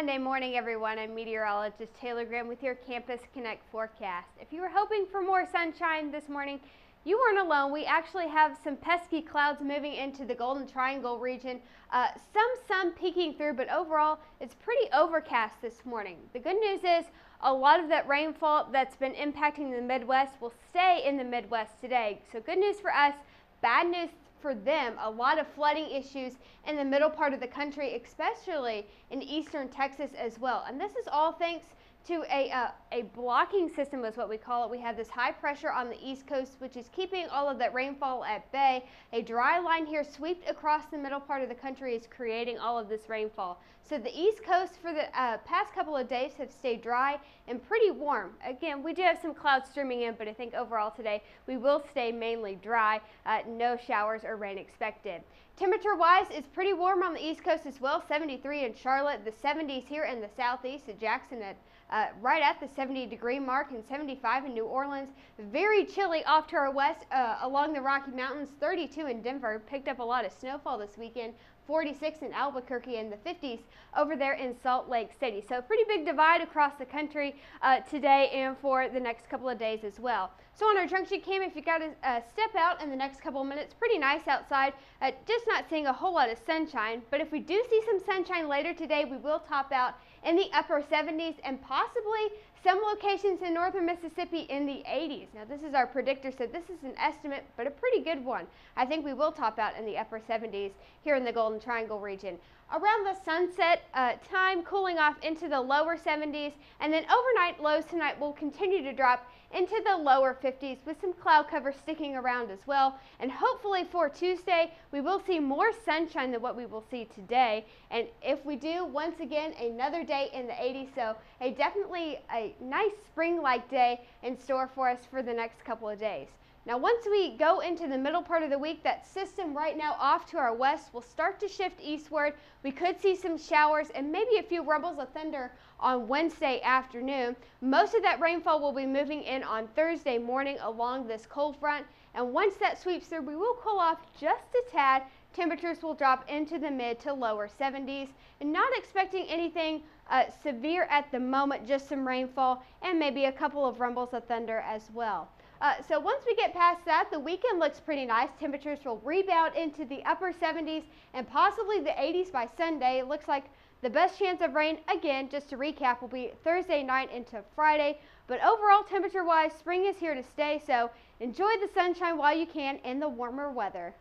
Monday morning, everyone. I'm meteorologist Taylor Graham with your Campus Connect forecast. If you were hoping for more sunshine this morning, you weren't alone. We actually have some pesky clouds moving into the Golden Triangle region. Some sun peeking through, but overall, it's pretty overcast this morning. The good news is a lot of that rainfall that's been impacting the Midwest will stay in the Midwest today. So good news for us, bad news for them. A lot of flooding issues in the middle part of the country, especially in eastern Texas as well. And this is all thanks to a blocking system is what we call it. We have this high pressure on the east coast, which is keeping all of that rainfall at bay. A dry line here swept across the middle part of the country is creating all of this rainfall. So the east coast for the past couple of days have stayed dry and pretty warm. Again, we do have some clouds streaming in, but I think overall today we will stay mainly dry. No showers or rain expected. Temperature-wise, it's pretty warm on the east coast as well. 73 in Charlotte, the 70s here in the southeast at Jackson at right at the 70-degree mark, and 75 in New Orleans. Very chilly off to our west along the Rocky Mountains. 32 in Denver. Picked up a lot of snowfall this weekend. 46 in Albuquerque, and the 50s over there in Salt Lake City. So a pretty big divide across the country today and for the next couple of days as well. So on our junction cam, if you got to step out in the next couple of minutes, pretty nice outside. Just not seeing a whole lot of sunshine, but if we do see some sunshine later today, we will top out in the upper 70s and possibly some locations in northern Mississippi in the 80s. Now this is our predictor, so this is an estimate, but a pretty good one. I think we will top out in the upper 70s here in the Golden Triangle region. Around the sunset time, cooling off into the lower 70s, and then overnight lows tonight will continue to drop into the lower 50s with some cloud cover sticking around as well. And hopefully for Tuesday, we will see more sunshine than what we will see today. And if we do, once again, another day in the 80s. So definitely a nice spring-like day in store for us for the next couple of days. Now, once we go into the middle part of the week, that system right now off to our west will start to shift eastward. We could see some showers and maybe a few rumbles of thunder on Wednesday afternoon. Most of that rainfall will be moving in on Thursday morning along this cold front. And once that sweeps through, we will cool off just a tad. Temperatures will drop into the mid to lower 70s. And not expecting anything severe at the moment, just some rainfall and maybe a couple of rumbles of thunder as well. So once we get past that, the weekend looks pretty nice. Temperatures will rebound into the upper 70s and possibly the 80s by Sunday. It looks like the best chance of rain, again, just to recap, will be Thursday night into Friday. But overall, temperature-wise, spring is here to stay, so enjoy the sunshine while you can in the warmer weather.